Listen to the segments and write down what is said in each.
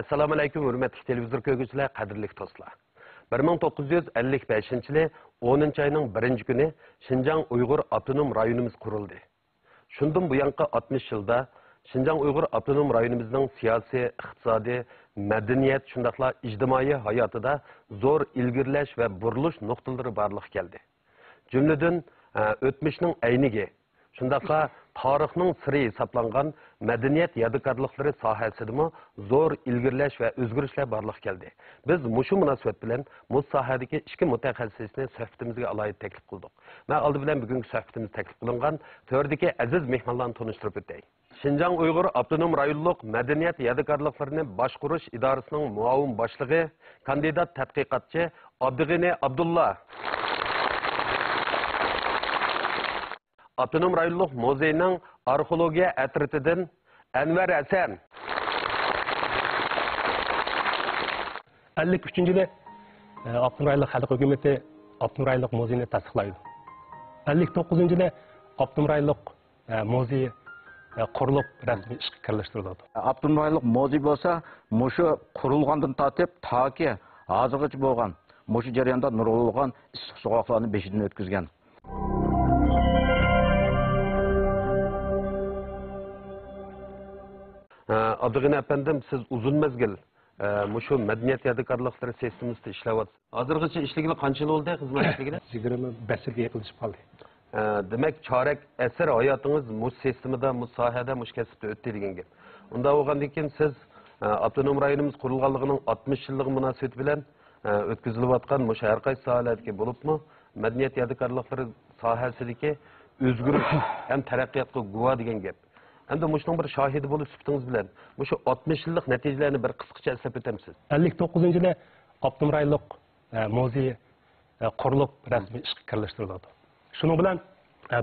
Assalamu alaykum, hurmatli televizor ko'rguvchilar, qadrli do'stlar. 1955 yil 10 ayning 1-kuni Şinjan Uyg'ur Avtonom rayonimiz qurildi. Shundan bu yangi 60 yilda Şinjan Uyg'ur Avtonom rayonimizning siyosiy, iqtisodiy, madaniyat shundaqla ijtimoiy hayotida zo'r ilgirlash va burilish nuqtalari borliq keldi. Jumladan o'tmishning ayniga shundaqla tarixning siri hisoblangan madaniyat yadikorliklari sohasidami zo'r ilgirlash va o'zgarishlar borliq keldi. Biz mushu munosabat bilan bu sohadagi ikki mutaxassisni suhbatimizga alohida taklif qildik. Men oldi bilan bugungi suhbatimiz taklif qilingan turdagi aziz mehmonlarni tanishtirib o'tay. Şinjan Uyg'ur Avtonom rayonlik madaniyat yadikorliklarini boshqarish idorasining muavin boshlig'i, kandidat tadqiqotchi Abdug'ani Abdulla. Avtonom rayonlik muzeyning arxeologiya atritidan Anvar Hasan. 53-yili Avtonom rayonlik xalq hukumati Avtonom rayonlik muzeyini tasdiqlaydi. 59-yili Avtonom rayonlik muzeyi qurilib rasmiy ishga kirishtiriladi. Avtonom rayonlik muzey bo'lsa, mushu qurilgandan tortib toki hozirgacha bo'lgan, mushu jarayonda nurg'ulg'an issiq so'g'oqlarni beshidan o'tkazgan. Abdug'ani efendim, siz uzun mezgil mushu madaniyat yadikorliklari sistemasida ishlayapsiz. Hozirgacha ishlagiga qancha yil bo'ldi xizmat ishligiga? 25 yilga yaqinlashib qoldi. Demek chorak asr hayotınız bu sistemida, bu sohada, bu kasbda o'tdi degan gap. Unda bo'lgandan keyin siz avtonom rayonimiz qurilganligining 60 yillik munosabati bilan o'tkazilayotgan bu har qaysi sohalarga bo'libmi, madaniyat yadikorliklari sohasidagi o'zgarish ham taraqqiyotga guvoh degan gap. Endi mushning bir shohidi bo'lib sifatingiz bilan mushu 60 yillik natijalarni bir qisqacha eslab o'tamsiz. 59-yili Avtonom rayonlik muzeyi qurilib rasmiy ishga kirishtiriladi. Şunun bilan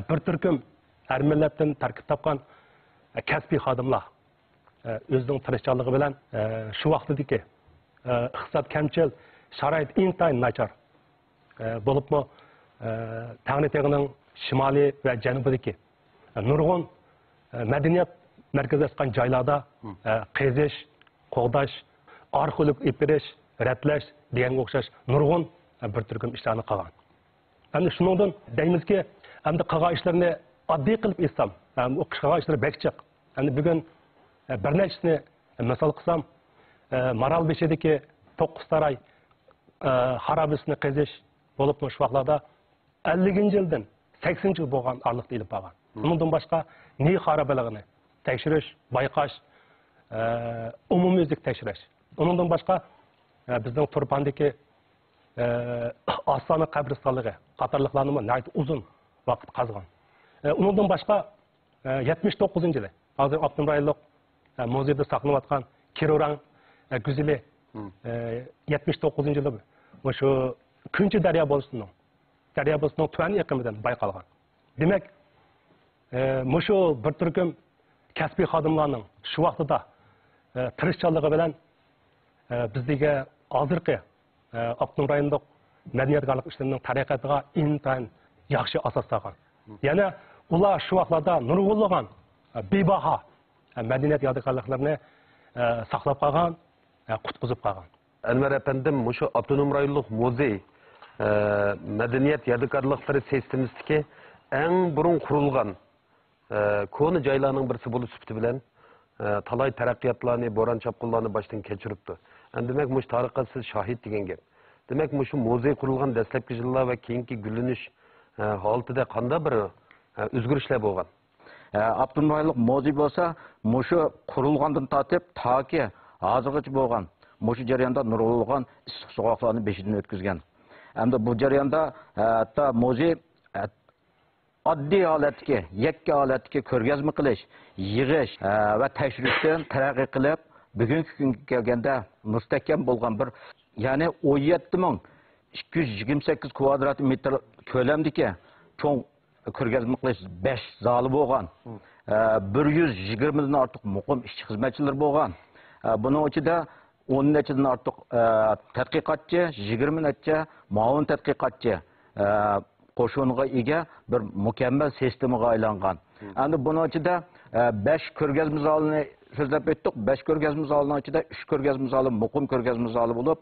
bir turkum har millatdan tarkib topgan kasbiy xodimlar o'zining tirishchanligi bilan shu vaqtdagi iqtisod kamchil, sharoit intayin nachar bo'libmi Tangnetegining shimoliy va janubidagi nurg'un madaniyat markazlashgan joylarda qazish, qo'g'dash, arxeolog ipirish, ratlash deganga o'xshash nurg'un bir turkum ishlarni qilgan. Hem de şundan deymizki, hem de qilgan işlerini oddiy qilib etsam, o qilgan işleri bekçik. Hem de bugün bir nechasini misol qilsam, Maralbeshidagi To'qqizsaroy xarobasini qazish bo'libmi shu vaqtlarda 50-yildan 80-yil bo'lgan orliqda ilib borgan. Bundan boshqa ne xarobaligini tekshirish, bayqash, umumiylik tekshirish. Undan boshqa bizning Turpandagi Aslanı qabristonligi qatorliqlarni nayt uzun vaqt qazgan. Undan boshqa 79-yili hozir Avtonom rayonlik muzeyda saqlanayotgan Kirorang güzeli 79-yilda shu Kunchi daryo bo'lsin. Daryo bo'lsin tuvan iqimidan bayqalgan. Demak, shu bir turkum kasbiy xodimlarning shu vaqtida tirishchanligi bilan bizga hozirgi Avtonom rayonlik madaniyatgarlik ishlarining taraqqiyatiga intayin yaxshi asos solgan. Yana ular shu vaqtlarda nurg'ulg'an bebaho madaniyat yodikorliklarini saqlab qolgan, qutqizib qolgan. Anvar efendim, mushu Avtonom rayonlik muzey madaniyat yadikorliklari sistemasidagi eng burun qurilgan koni joylarning birisi bo'lib sifati bilan talay taraqqiyotlarni, bo'ron chapqinlarni boshdan kechiribdi. Demek mush tarixqa siz shohid degan gap. Demek mushu muzey qurilgan dastlabki yillar va keyingi gullanish holatida qanday bir o'zgarishlar bo'lgan? Avtonom rayonlik muzey bo'lsa, mushu qurilgandan tortib toki hozirgacha bo'lgan, mushu jarayonda nurg'ulg'an issiq so'g'oqlarni beshidan o'tkazgan. Hamda bu jarayonda hatto muzey oddiy holatga, yakka holatga ko'rgazma qilish, yig'ish va tekshirishdan taraqqiy qilib bugungi kunga kelganda mustahkam bo'lgan bir, ya'ni 17.228 kvadrat metr ko'lamdagi cho'ng ko'rgazma qilish 5 zali bo'lgan. 120 dan ortiq muqim ishchi xizmatchilar bo'lgan. Buning ichida 10 nechadan ortiq tadqiqotchi, 20 necha muavin tadqiqotchi qo'shiniga ega bir mukammal sistemaga aylangan. Endi buning ichida 5 ko'rgazma zalini so'zlab o'tdik. 5 ko'rgazma zalining ichida 3 ko'rgazma zali muqim ko'rgazma zali bo'lib,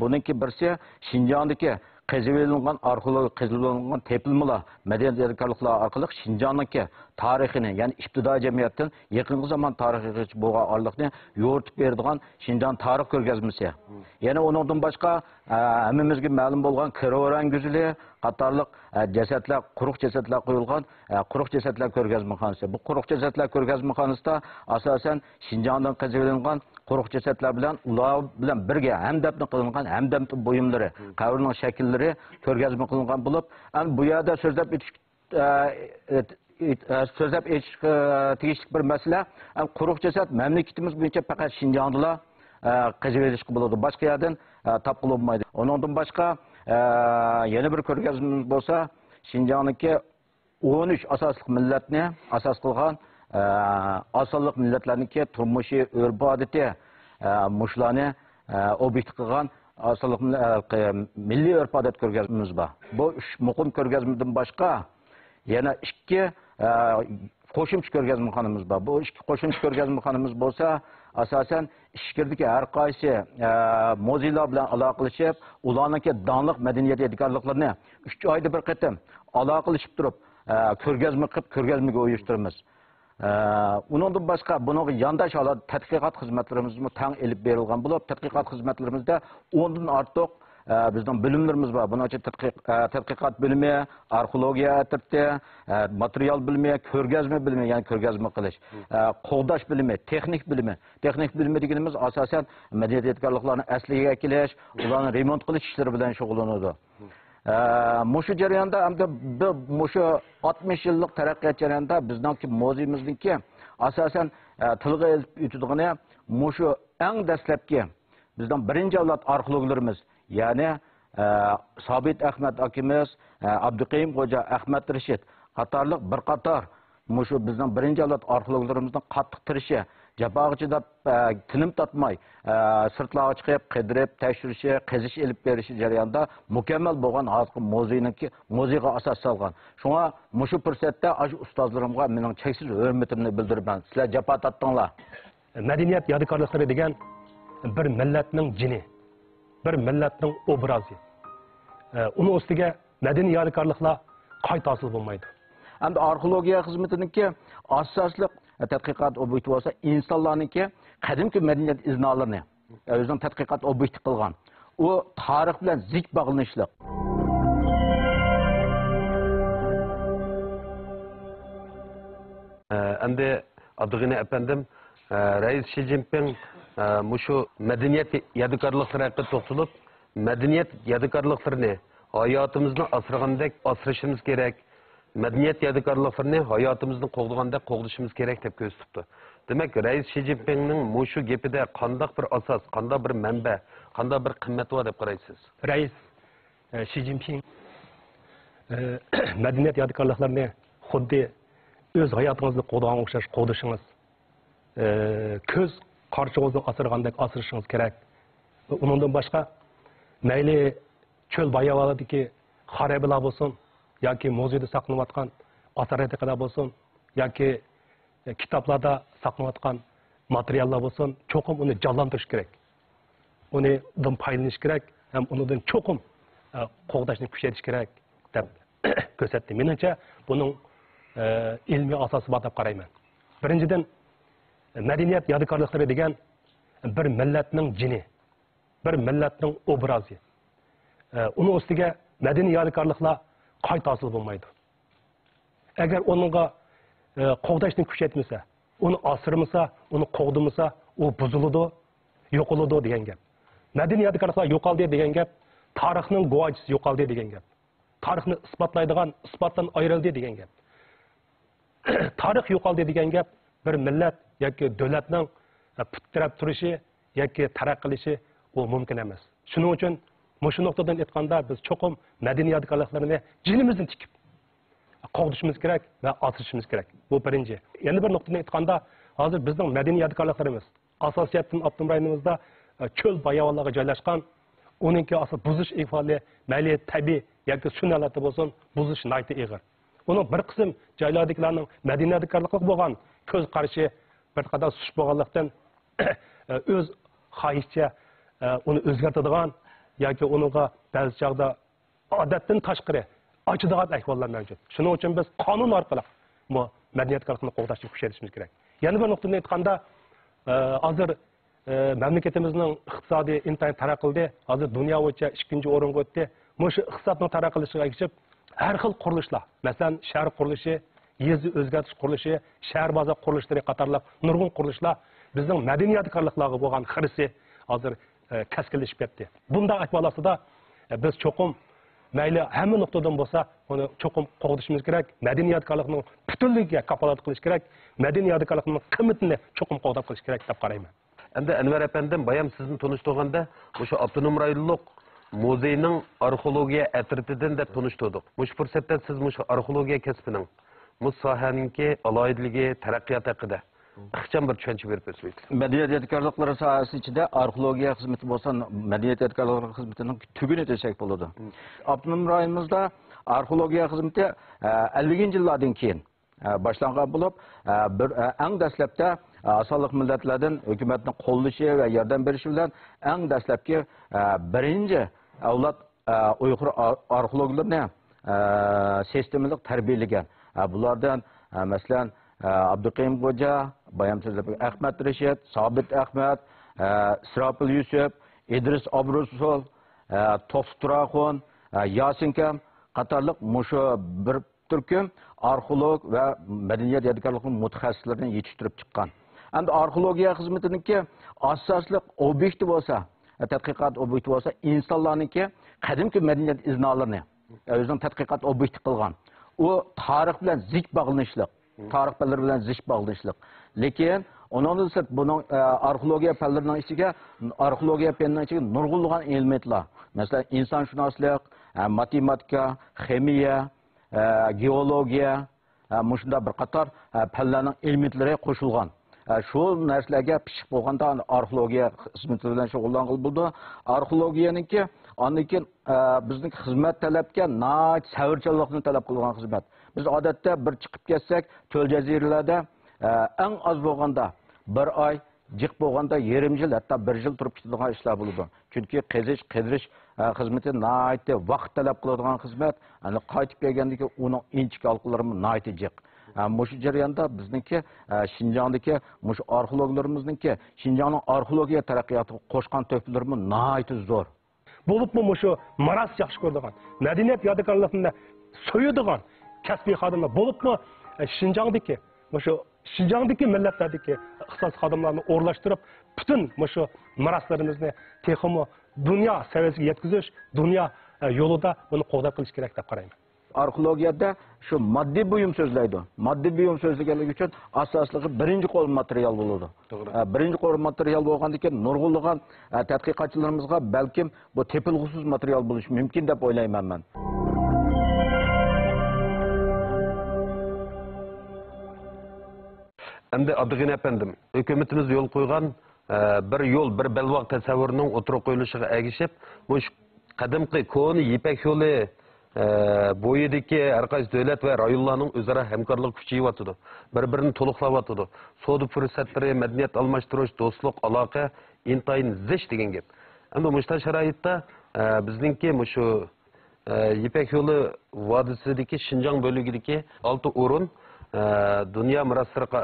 buningki birsi Şinjandagi qazivilingan arxeologik qazivilingan tepilmalar, madaniyat yodgorliklari orqali Şinjandagi tarixini, ya'ni ibtidoiy jamiyatdan yaqingi zamon tarixigacha bo'lgan orliqni yo'ritib beradigan Şinjan tarix ko'rgazmasi. Yana uningdan boshqa hammamizga ma'lum bo'lgan Kiravarang guzili qatorliq jasadlar, quruq jasadlar qo'yilgan quruq jasadlar ko'rgazmaxonasi. Bu quruq jasadlar ko'rgazmaxonasida asosan Şinjandan qazivilingan quruq jasadlar bilan ular bilan birga hamdamni qilingan hamdam buyumlari, qabrning shakllari ko'rgazma qilingan bo'lib, bu yerda so'zlab o'tish tegishli bir masala, quruq jasad mamlakatimiz bo'yicha faqat Şinjandala qazivilishga bo'ladi. Boshqa yerdan topqili bo'lmaydi. Uningdan boshqa yana bir ko'rgazmamiz bo'lsa, Şinjandagi 13 asosli millatni asos qilgan asonliq millatlarniki turmushi, urf-odati, mushlarni obyekt qilgan asonliq milliy urf-odat ko'rgazmamiz bor. Bu 3 muqim ko'rgazmadan boshqa yana 2 qo'shimcha ko'rgazmaxonamiz bor. Bu 2 qo'shimcha ko'rgazmaxonamiz bo'lsa, asosan ishkirdagi har qaysi muzeylar bilan aloqalashib, ularning donliq madaniyat yodgorliklarini 3 oyda bir qatim aloqalashib turib, ko'rgazma qilib, ko'rgazmaga uyushtiramiz. Uningdan boshqa buning yondosh holat tadqiqot xizmatlarimiz tang elib berilgan bo'lib, tadqiqot xizmatlarimizda 10 dan ortiq bizning bilimlarimiz bor. Buning uchun tadqiqot bilimi, arxeologiya atirti, material bilimi, ko'rgazma bilimi, ya'ni ko'rgazma qilish, qo'g'dash bilimi, texnik bilimi. Texnik bilimi deganimiz asosan madaniyat yodgorliklarini asliga kelish, ularni remont qilish ishlari bilan shug'ullanadi. Mushu jarayonda hamda mushu 60 yillik taraqqiyot jarayonida bizningki muzeyimizniki asosan tilga o'tadigan mushu eng dastlabki bizning birinchi avlod arxeologlarimiz, ya'ni Sabit Ahmad akimiz, Abduqayim Xo'ja, Ahmad Rashid qatorliq bir qator mushu bizning birinchi avlod arxeologlarimizning qattiq tirishi, jafoga chidab tinim totmay sirtlarga chiqib, qidirib, tekshirishi, qazish elib berishi jarayonida mukammal bo'lgan hozirgi muzeyga asos solgan. Shunga mushu fursatda shu ustozlarimga mening cheksiz hurmatimni bildiraman. Sizlar jafo tortdinglar. Madaniyat yodgorliklari degan bir millatning jini, bir millatning obrazi. Uni ustiga madaniy yodgorliklar qayta hosil bo'lmaydi. Hamda arxeologiya xizmatiniki asosli tadqiqot obyekti bo'lsa, insonlarniki qadimki madaniyat iznalarini o'zining tadqiqot obyekti qilgan. U tarix bilan zik bog'lanishliq. Endi Abdug'ani efendim, Reis Xi Jinping mushu madaniyat yodgorliklari haqida to'xtalib, madaniyat yodgorliklarini hayotimizni asragandek asrashimiz kerak. Madaniyat yodgorliklarini hayotimizni qo'g'dagandek qo'g'dishimiz kerak deb ko'rsatdi. Demak, Reis Xi Jinpingning mushu gapida qanday bir asos, qanday bir manba, qanday bir qimmat bor deb qaraysiz? Reis Xi Jinping madaniyat yodgorliklarini xuddi o'z hayotingizni qo'g'dagan o'xshash qo'g'dishingiz, ko'z qarshingizda asragandek asrishingiz kerak. Undan boshqa mayli cho'l bayovoladagi xarabalar bo'lsin, yoki muzeyda saqlanayotgan asarlar bo'lsin, yoki kitoblarda saqlanayotgan materiallar bo'lsin, cho'qim uni jonlantirish kerak. Unidan foydalanish kerak, ham unidan cho'qim qo'g'dashni kuchaytirish kerak deb ko'rsatdi. Menimcha buning ilmiy asosi bor deb qarayman. Birinchidan, madaniyat yodgorliklari degan bir millatning jini, bir millatning obrazi. Uni ustiga madaniy yodgorliklar qayta hosil bo'lmaydi. Agar onunla qo'g'dashni kuchaytmasa, uni asırmasa, uni qo'g'dimasa, u buziladi, yo'qoladi degan gap. Madaniy yodgorliklar yo'qoldi degan gap, tarixning guvohchisi yo'qoldi degan gap. Tarixni isbotlaydigan, isbotdan ayrildi degan gap. Tarix yo'qoldi degan gap bir millat yoki davlatning putirab turishi yoki taraqqiy qilishi u mumkin emas. Shuning uchun shu nuqtadan aytganda biz cho'qim madaniy yodgorliklarini jinimizdan tikib qo'g'dishimiz kerak va asrashimiz kerak. Bu birinchi. Yana bir nuqtadan aytganda, hozir bizning madaniy yodgorliklarimiz asosiyatdan Abdum rayonimizda cho'l bayovolarga joylashgan, uningki asos buzish ehvoli mayli tabiiy yoki sunnalarda bo'lsin, buzish nayta ig'ir. Uning bir qism joylardagilarning madaniy yodgorliklar bo'lgan ko'z qarashi bir qadar sush bo'lganlikdan o'z xohishcha uni o'zgartiradigan yoki uninga ba'zi chog'da odatdan tashqari ochadigan ahvollar mavjud. Shuning uchun biz qonun orqali bu madaniyatkorlikni qo'g'dashni kuchaytirishimiz kerak. Yana bir nuqtadan aytganda, hozir mamlakatimizning iqtisodiy intayin taraqqiy qildi. Hozir dunyo bo'yicha 2-o'ringa o'tdi. Shu iqtisodning taraqqiy qilishiga erishib, har xil qurilishlar, masalan, shahar qurilishi, yezdi o'zgartirish qurilishi, shahar bozor qurilishlari qatorliq nurg'un qurilishlar bizning madaniyatkorliklarga bo'lgan xirisi hozir kaskinlashib ketdi. Bunday ahvol ostida biz cho'qim mayli hamma nuqtadan bo'lsa, uni cho'qim qo'g'dishimiz kerak. Madaniyatkorlikning butunligiga kafolat qilish kerak. Madaniyatkorlikning qiymatini cho'qim qo'g'dab qilish kerak deb qarayman. Endi Anvar apandim bayam sizni tanishtirganda, o'sha avtonom rayonlik muzeyning arxeologiya atritidan deb tanishtirdik. Mush fursatda siz mush arxeologiya kasbining mus sohaninki aloyidligi, taraqqiyot haqida ixcham bir tushuncha berib o'tsangiz. Madaniyat yodgorliklari sohasi ichida arxeologiya xizmati bo'lsa, madaniyat yodgorliklari xizmatining tuguni desak bo'ladi. Avtonom rayonimizda arxeologiya xizmati 50-yillardan keyin boshlangan bo'lib, bir eng dastlabda asalliq millatlardan hukumatning qo'llashi va yordam berishi bilan eng dastlabki birinchi avlod Uyg'ur arxeologlarni sistemalik tarbiyalagan. Bulardan masalan Abduqayim Xo'ja, Bayamsizlar Ahmad Rashid, Sobit Ahmad, Isropil Yusuf, Idris Obrusul, Tofturaxon, Yasin Kam qatorliq mushu bir turkum arxeolog va madaniyat yodgorligining mutaxassislarini yetishtirib chiqqan. Endi arxeologiya xizmatiniki asosli obyekti bo'lsa, tadqiqot obyekti bo'lsa, insonlarniki qadimki madaniyat iznalarini o'zining tadqiqot obyekti qilgan. U tarix bilan zich bog'lanishliq, tarix fanlari bilan zich bog'lanishliq. Lekin onun sırt bunun arxeologiya fanlarining ichiga, arxeologiya fanining ichiga nurg'unlagan elementlar, masalan, insonshunaslik, matematika, ximiya, geologiya, mushunda bir qator fanlarning elementlari qo'shilgan. Şu narsalarga pishib bo'lganda arxeologiya xizmati bilan shug'ullangan bo'ldi. Arxeologiyaniki aniki bizning xizmat talabga nayt savrchanlikni talab qilgan xizmat. Biz odatda bir chiqib ketsak, cho'l jaziralarda eng az bo'lganda bir oy, jiq bo'lganda yarim yil, hatto bir yil turib ketadigan ishlar bo'ladi. Chunki qidirish xizmati nayt vaqt talab qiladigan xizmat. Ani qaytib kelgandagi uning inchik halqalari nayt jiq. Muşu jarayonda bizniki Şinjandagi mush arxeologlarimizniki Şinjanning arxeologiya taraqqiyotiga qo'shgan to'plarimiz nihoyatda zo'r. Bo'libmi mushu maras yaxshi ko'radigan, madaniyat yodgorligini so'yadigan kasbiy xodimlar bo'libmi Şinjandagi mushu Şinjandagi millatlardagi ixtisos xodimlarni o'rlashtirib, butun mushu maraslarimizni texmo dunyo saviyasiga yetkazish, dunyo yo'lida buni qo'llab qilish kerak deb qarayman. Arxeologiyada şu maddi buyum sözleydi. Maddi buyum sözlegenlik için asaslığı birinci qo'l material bo'ladi. Birinci qo'l material bo'lgandan keyin nurg'unlagan tadqiqotchilarimizga balkim bu tepilg'usiz material bo'lishi mumkin deb o'ylayman men. Endi Abdug'in efendim, hukumatimiz yo'l qo'ygan bir yo'l, bir belvaq tasavvurining o'tirib qo'yilishiga ergishib, bu qadimgi koni Ipak yo'li bo'yidagi har qaysi davlat va rayonlarning o'zaro hamkorlik kuchayyapti. Bir-birini to'liqlayapti. Savdo fursatlari, madaniyat almashtirish, do'stlik, aloqa intayin zich degan gap. Endi mushta sharoitda bizningki shu Ipak yo'li vodisidagi Şinjan bo'lagidagi 6 o'rin dunyo miroslariga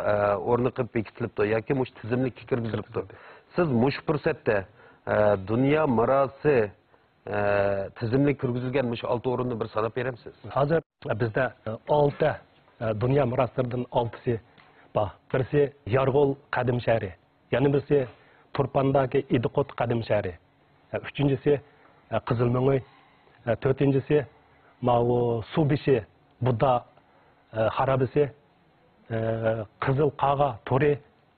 o'rni qilib bekitilibdi yoki mush tizimlikka kirgizilibdi. Siz mush fursatda dunyo mirosi tizimli kirgizilgan mush 6 o'rinni bir sanab beramsiz? Hozir bizda 6 dunyo miroslaridan 6si bor. Birisi Yarg'ol qadim shahri, yana birisi Turpandagi Idiqot qadim shahri, uchinchisi Qizilmo'y, to'rtinchisi Mao Subishi Budda xarabisi, Qizil Qaga To'ri,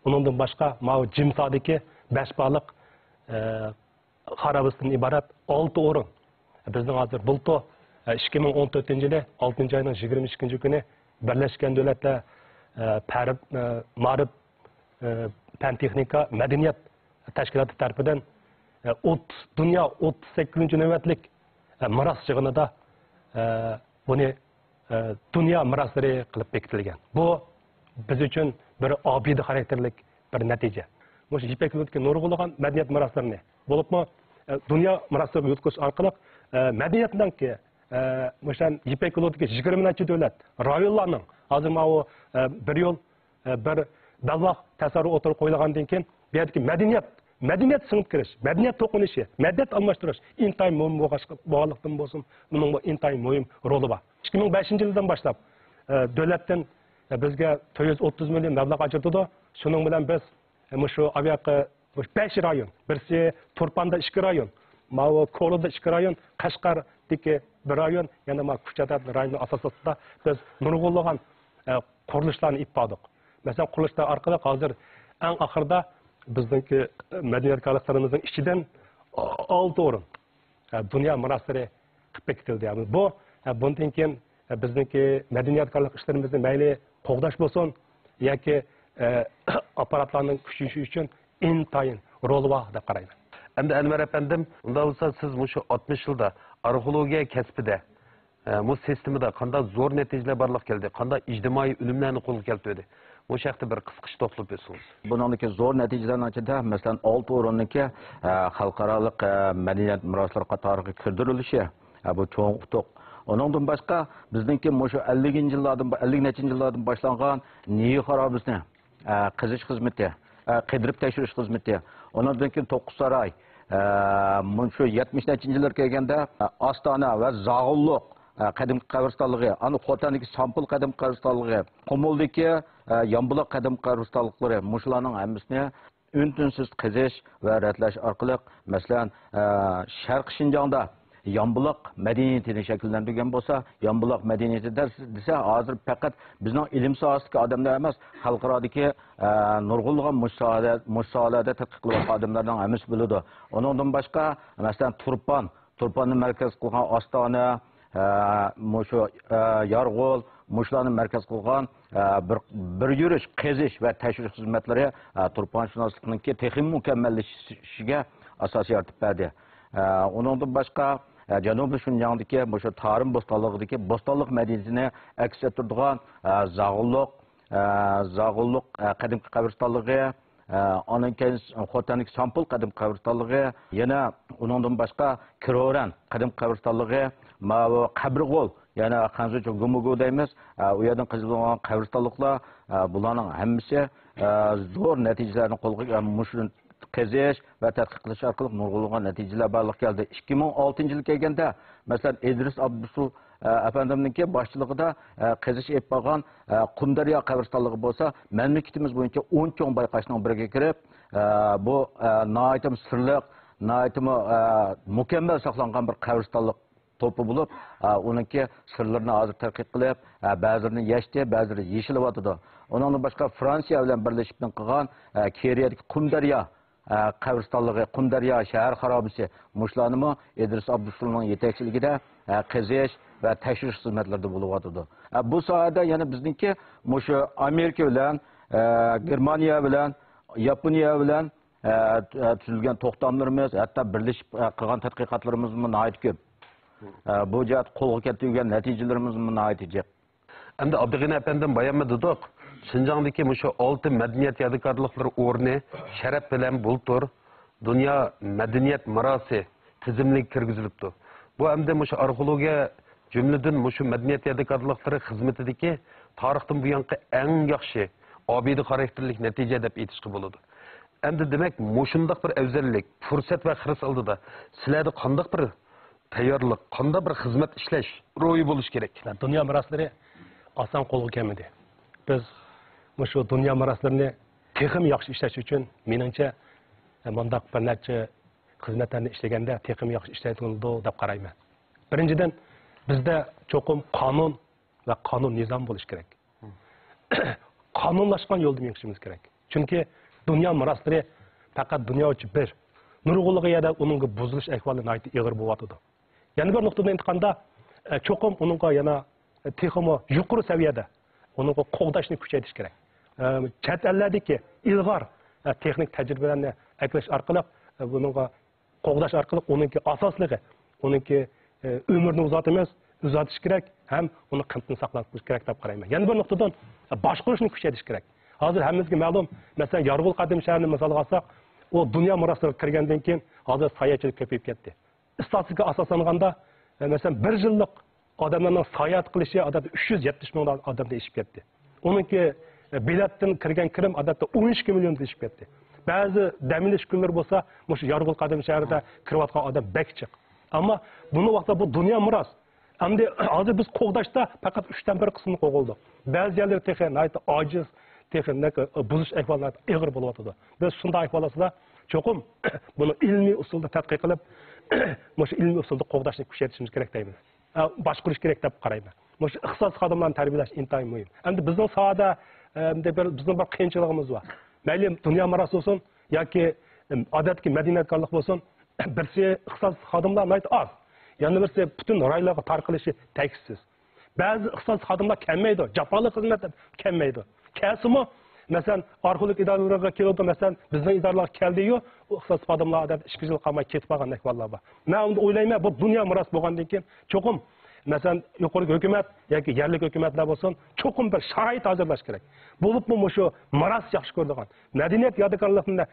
undan boshqa Mao Jimsodagi Bashbaliq xarabisidan iborat 6 o'rin. Bizning hozir bulto 2014-yili 6-oyning 22-kuni Birlashgan Davlatlar Ma'rif fan texnika madaniyat tashkiloti tomonidan dunyo 38-navbatlik miros yig'inida buni dunyo miroslari qilib bekitilgan. Bu biz uchun bir abidi xarakterlik bir natija. O'sha Ipak yo'lidagi nurg'unlagan madaniyat meroslarini bo'libmi dunyo merosiga o'tkazish orqali madaniyatdan ki o'sha Ipak yo'lidagi 20 necha davlat rayonlarning hozir mana bir yo'l bir dalloq tasarruf o'tirib qo'yilgandan keyin bu yerdagi madaniyat singib kirish, madaniyat to'qinishi, madaniyat almashtirish intayin muhim bo'lganlikdan bo'lsin, buning intayin muhim roli bor. 2005-yildan boshlab davlatdan bizga 430 million mablag' ajratdi. Shuning bilan biz shu aviaqa 5 rayon, birisi Turpanda 2 rayon, Mao Ko'lida 2 rayon, Qashqardagi bir rayon, yana ma Kuchada rayon asosida biz nurg'unlagan qurilishlarni ippadik. Masalan, qurilishlar orqali hozir eng oxirida bizningki madaniyatkorlarimizning ichidan 6 o'rin dunyo meroslari qilib bekitildi. Bu bundan keyin bizningki madaniyatkorlik ishlarimizni mayli qo'g'dash bo'lsin yoki aparatlarning kuchayishi uchun intayin roli bor deb qarayman. Endi Anvar efendim, unda olsa siz shu 60 yilda arxeologiya kasbida bu sistemada qanday zo'r natijalar barliq keldi, qanday ijtimoiy unumlarni qo'lga keltirdi. Bu haqda bir qisqacha to'xtalib o'tsangiz. Buningdagi zo'r natijalarning ichida masalan 6 o'rinniki xalqaro madaniyat meroslari qatoriga kirdirilishi bu cho'ng utuq. Onundan başqa bizningki shu 50-yillardan boshlangan Niyi xarobasini qizish xizmati, qidirib tekshirish xizmati, ondan keyin To'qqizsaroy, shu 70-yillarga kelganda Ostona va Zag'ulluq qadimgi qabristonligi, ana Xotandagi Sampul qadimgi qabristonligi, Qumuldagi Yambuloq qadimgi qabristonliklari, shularning hammasini ün-tinsiz qizish va ratlash orqali, masalan, Sharq Shinjongda Yambuloq madaniyatini shakllantirgan bo'lsa, Yambuloq madaniyati desa, hozir faqat bizning ilm sohasidagi odamlar emas, xalqarodagi nurg'unlagan musoalada tadqiq qilayotgan odamlarning hammasi biladi. Undan boshqa, masalan, Turpanni markaz qilgan Ostona, shu Yarg'ol, shularni markaz qilgan bir yurish, qizish va tashrish xizmatlari turpanshunoslikning texnik mukammallashishiga asos yaratib berdi. Undan boshqa Janubiy Şinjongdagi shu Tarim bo'stonligidagi bo'stonlik madaniyatini aks ettiradigan Zag'ulluq qadimgi qabristonligi, ondan keyin Xotandagi Sampul qadimgi qabristonligi, yana undan boshqa Kiroran qadimgi qabristonligi, Qabrig'ol, yana Xanzuch Gumugu deymiz, u yerdan qazilgan qabristonliklar, bularning hammasi zo'r natijalarni qo'lga qizish va tadqiq qilish orqali nurg'unlagan natijalar barliq keldi. 2006-yilga kelganda, masalan, İdris Abdusul efendimninki boshchiligida qizish olib borgan Qumdaryo qabristonligi bo'lsa, mamlakatimiz bo'yicha 10 cho'ng bayqashning biriga kirib, bu nihoyatda sirliq, nihoyatda mukammal saqlangan bir qabristonlik to'pi bo'lib, uningki sirlarini hozir tadqiq qilib, ba'zilarini yashdi, ba'zilari yeshilyotdi. Undan boshqa Fransiya bilan birlashib qilgan Keriyadagi Qumdaryo qabristonligi, Qumdaryo shahar xarobasi, mushlarni İdris Abdusulning yetakchiligida qizish va tashrish xizmatlarida bo'lyotdi. Bu sohada yana bizningki shu Amerika bilan, Germaniya bilan, Yaponiya bilan tuzilgan to'xtamlarimiz, hatto birlashib qilgan tadqiqotlarimiz nihoyat ko'p. Bu jihat qo'lga keltirilgan natijalarimiz nihoyat jiq. Endi Abdug'ani efendim bayanmadık. Şinjongdagi shu 6 madaniyat yodikorliklari o'rni sharaf bilan bultur dunyo madaniyat merosi tizimli kirgizilibdi. Bu hamda shu arxeologiya jumladan shu madaniyat yodikorliklari xizmatidagi tarixdan bu yangi eng yaxshi obidi xarakterlik natija deb aytishga bo'ladi. Endi demak, shunday bir afzallik, fursat va xiris oldida sizlarda qanday bir tayyorlik, qanday bir xizmat ishlash ro'yi bo'lish kerak? Dunyo meroslari oson qo'lga kelmadi. Biz shu dunyo meroslarini texnik yaxshi ishlash uchun meningcha bundaq bir necha xizmatlarni ishlaganda texnik yaxshi ishlaydi deb qarayman. Birinchidan bizda cho'qim qonun va qonun nizom bo'lish kerak. Qonunlashgan yo'lda yurishimiz kerak. Chunki dunyo meroslari faqat dunyo uchun bir nurg'unligi yerda uning buzilish ahvoli nihoyat og'ir bo'lyotdi. Yana bir nuqtadan aytganda cho'qim uningga yana texnik yuqori saviyada uning qo'g'dashni kuchaytirish kerak. Chet ellardagi ilg'or texnik tajribalarni aklash orqali buningga qo'g'dash orqali uningki asosligi, uningki umrni uzatish kerak, ham uni qimtni saqlash kerak deb qarayman. Yana bir nuqtadan boshqarishni kuchaytirish kerak. Hozir hammamizga ma'lum, masalan, Yorg'ul qadim shaharni misol olsak, u dunyo mirosiga kirgandan keyin hozir sayohatchilik ko'payib ketdi. Istatistika asoslanganda, masalan, 1 yillik odamlarning sayohat qilishi odatda 370 ming odamdan eshib ketdi. Uniki biletdan kirgan kirim odatda 12 million eshib ketdi. Ba'zi dam olish kunlari bo'lsa, mush Yorg'ul qadim shaharda kirayotgan odam bekchiq. Ammo buni vaqtda bu dunyo miros. Endi hozir biz qo'g'dashda faqat 3dan 1 qismini qo'g'ildik. Ba'zi yerlar texnik ojiz, texnik buzish ahvollari og'ir bo'lyapti. Biz shunday ahvollarda cho'qim buni ilmiy usulda tadqiq qilib, mush ilmiy usulda qo'g'dashni kuchaytirishimiz kerak deymiz. Boshqarish kerak deb qarayman. Mush ixtisos xodimlarni tarbiyalash intayin muhim. Endi bizning sohada bizning bir qiyinchiligimiz bor. Mayli dunyo mirosi bo'lsin yoki odatki madinakorlik bo'lsin, birsi ixtisos xodimlar az. Yana birsi butun rayonlarga tarqalishi ta'kidsiz. Ba'zi ixtisos xodimlar kelmaydi, jafoli xizmat kelmaydi. Kelsimi, masalan, arxeolog idoralariga keldi, masalan, bizning idoralarga keldi-yu, u ixtisos xodimlar odat 2 yil qolmay ketib qolgan ahvollar bor. Men unda o'ylayman, bu dunyo miros bo'lgandan keyin cho'qim masalan, yuqori hukumat yoki yerlik hukumatlar bo'lsin, cho'qim bir shohid hozirlash kerak. Bo'libmi shu miros yaxshi ko'radigan, madaniyat yodgorliklarini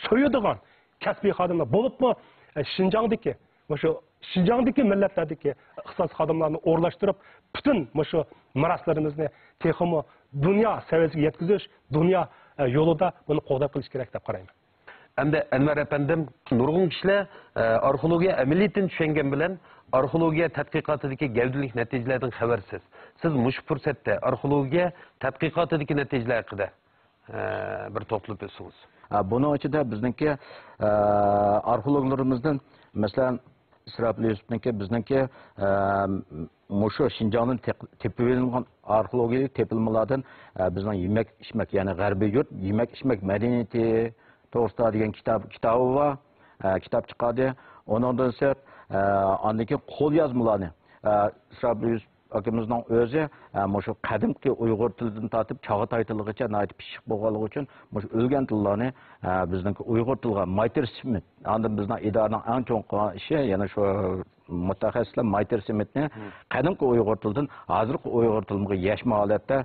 so'yadigan kasbiy xodimlar bo'libmi Shinjongdagi Shinjongdagi millatlardagi ixtisos xodimlarni o'rlashtirib, butun shu miroslarimizni texmo dunyo saviyasiga yetkazish, dunyo yo'lida buni qo'llab qilish kerak deb qarayman. Endi Anvar efendim, nurg'un kishilar arxeologiya amaliyotini tushungan bilan arxeologiya tadqiqotidagi gavdalik natijalardan xabarsiz. Siz mush fursatda arxeologiya tadqiqotidagi natijalar haqida bir to'xtalib o'tsangiz. Buning ichida bizningki arxeologlarimizdan, masalan, İsrafil Yusuf'niki bizningki mushu Şinjan'ın tepilgan arxeologik tepilmalardan bizning yemek içmek, yani g'arbiy yurt yemek içmek medeniyeti to'g'risida degan kitobi bor, kitob chiqadi. Ondan so'ng andagi qo'lyozmalarni İsrafil Yusuf akimizning o'zi mushu qadimki Uyg'ur tilidan tortib Chag'atay tiligacha nayt pishiq bo'lganligi uchun mushu o'lgan tillarni bizningki Uyg'ur tiliga Mayter Smith, endi bizning idoraning eng chong ishi, yana shu mutaxassislar Mayter Smithni qadimki Uyg'ur tilidan hozirgi Uyg'ur tiliga yashma holatda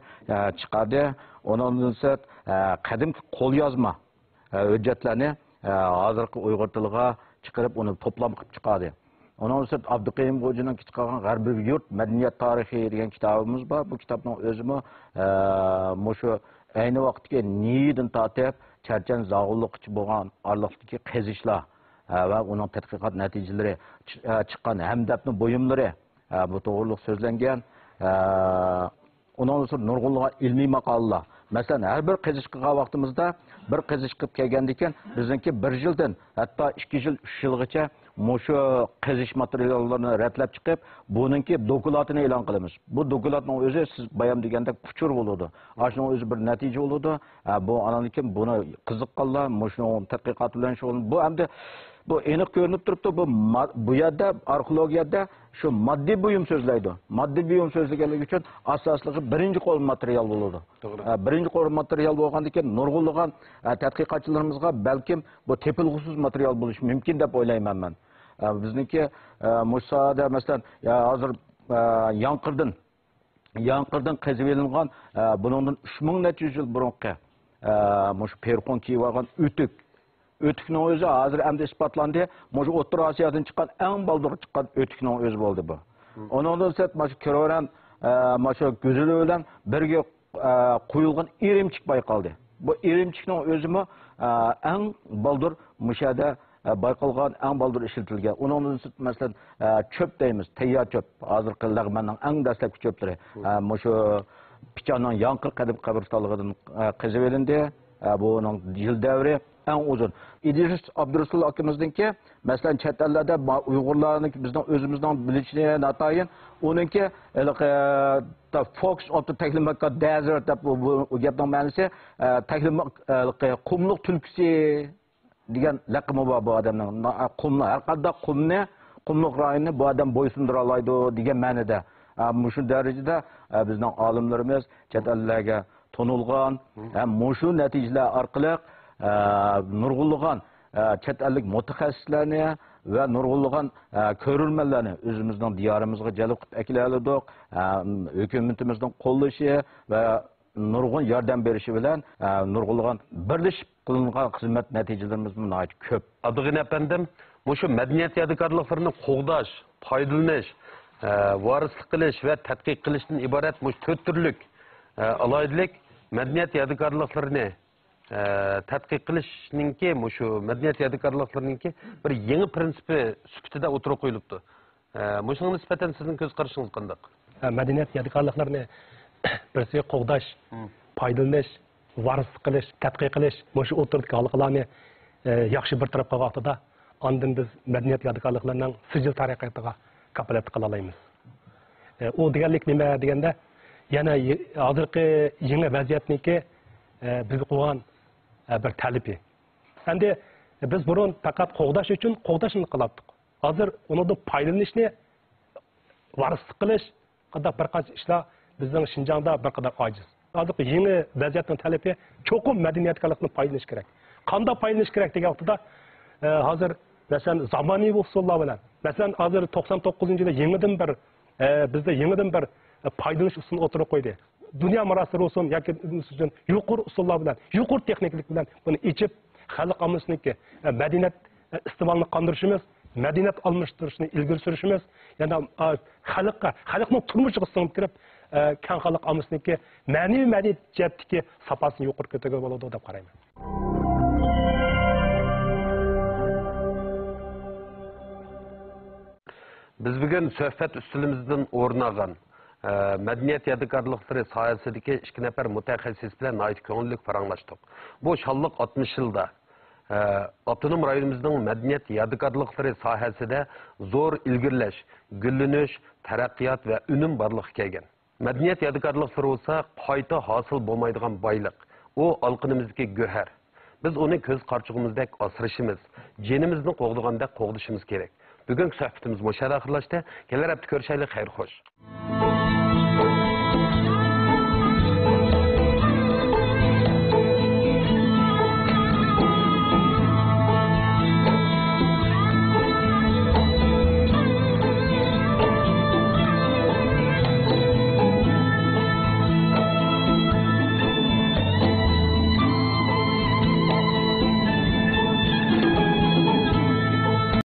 chiqadi. Ondan so'ng qadimki qo'lyozma hujjatlarni hozirgi Uyg'ur tiliga chiqarib uni to'plam qilib chiqadi. Ondan sonra Abdülkarim Hoca'nın çıkan G'arbiy yurt medeniyet tarihi degan kitobimiz bor. Bu kitobning o'zimi mushu ayni vaqtga Niyidan tortib Charchan Zag'ulliqchi bo'lgan orliqdagi qazishlar va uning tadqiqot natijalari chiqqan hamdabning buyumlari bu to'g'riliq so'zlangan. Ondan sonra nurg'unlagan ilmiy maqolalar. Masalan, har bir qazish qilgan vaqtimizda bir qazish qilib kelgandan keyin bizningki 1 yildan hatto 2 yil, 3 yilgacha mushu qazish materiallarini ratlab chiqib, buningki dokladini e'lon qilamiz. Bu dokladning o'zi siz bayon degandek puchur bo'ladi. Shuning o'zi bir natija bo'ladi. Bu ananikin buni qiziqqanlar mushu tadqiqot bilan shug'ullan. Bu hamda bu aniq ko'rinib turibdi. Bu yerda arxeologiyada shu moddiy buyum so'zlaydi. Moddiy buyum so'zlaganligi uchun asosligi birinchi qo'l material bo'ladi. Birinchi qo'l material bo'lgandan keyin nurg'unlagan tadqiqotchilarimizga balkim bu tepilg'usiz material bo'lishi mumkin deb o'ylayman men. Bizniki Musada masalan hozir Yanqirdan qazib olingan buningdan 3400 yil burungi mush perqon kiyib olgan Ötükning o'zi hozir endi isbotlandi. Mushu O'rta Osiyodan chiqqan eng baldur chiqqan ötükning o'zi bo'ldi bu. Ondan so'ng mana shu Kiroran, mana shu Go'zali bilan birga qo'yilgan irimchik bayqaldi. Bu irimchikning o'zimi eng baldur mushada bayqalgan eng baldur ishlatilgan. Ondan so'ng masalan cho'p deymiz, tayyor cho'p. Hozirgi lag'manning eng dastlabki cho'plari. Mushu Pichonning Yanqir qadim qabristonligidan qazib olindi. Buning yil davri eng uzun. İdris Abdurrasul akimizningki, masalan chet ellarda Uyg'urlarning bizning o'zimizning bilishini natayin, uninki the Fox of the Taglimakka Desert deb bu gapning ma'nosi qumliq tulkisi degan laqabi bor bu odamning. Qumlar har qanday qumliq rayonni bu odam bo'ysundira oladi degan ma'noda. Shu darajada bizning olimlarimiz chet ellarga tonulgan, shu natijalar orqali nurg'unlagan chet ellik mutaxassislarni va nurg'unlagan ko'rilmalarni o'zimizning diyorimizga jalb qilib akilaladik. Hukumatimizning qo'llashi va nurg'un yordam berishi bilan nurg'ulg'an birlashib qilingan xizmat natijalarimiz ko'p. Adıgın efendim, şu medeniyet yadigarlıklarını qoğdaş, paydalanış, varislik qilish ve tadqiq qilishdan iborat mush 4 türlük alaydilik medeniyet yadigarlıklarını tadqiq qilishninki şu medeniyet yadigarlıklarınki bir yeni prinsipi sifatida o'tirib qo'yilibdi. Mushunga nisbatan sizning ko'z qarashingiz qanday? Medeniyet yadigarlıklarını birisi qo'g'dash, paydalanish, varislik qilish, tadqiq qilish, shu o'tirdagi halqalarni yaxshi bir tarafga vaqtida ondan biz medeniyet yadigarlıklarının sijil taraqqiyatiga kapolat qila olamiz. O deganlik nima deganda, yana hozirgi yangi vaziyatniki biz qo'ygan bir talibi. Endi biz burun faqat qo'g'dash uchun qo'g'dashni qilardik. Hozir uni paydalanishni, varislik qilish qadar bir qancha ishlar bizning Şinjan'da bir qadar ojiz. Hozirgi yangi vaziyatning talebi cho'qim madaniyatgalikni paydalanish kerak. Qanday paydalanish kerak degan vaqtida hozir masalan zamonaviy usullar bilan, masalan hozir 99-yilda yangidan bir bizda yangidan bir paydalanish usulini o'tirib qo'ydi. Dünya miroslari olsun yoki yuqori usullar bilan, yuqori texniklik bilan buni ichib xalq ommasiniki madaniyat istiqbolini qondirishimiz, madaniyat almashtirishni ilgari surishimiz, yana xalqning turmushiga singib kirib, kan xalq ommasiniki ma'naviy madaniyat jihatdagi safosini yuqori ko'targa bo'ladi deb qarayman. Biz bugün söhbət üstülümüzdən o'rin olgan medeniyet yadigarlıkları sohasidagi 2 nafar mutaxassis bilan nayt ko'ngillik paranglashdik. Bu şanlıq 60 yılda Abdunum rayonumuzning medeniyet yadigarlıkları sohasida zo'r ilgirlash, gullanish, taraqqiyot va unum borliqqa kelgan. Medeniyet yadigarlıkları olsa qayta hosil bo'lmaydigan boyliq. O alqınimizdagi go'har. Biz uni ko'z qarchig'imizdek asrashimiz, jenimizni qo'g'dagandek qo'g'dishimiz kerak. Bugün söhbetimiz müşahede akırlaştı. Gelir hafta görüşeyle hayır hoş.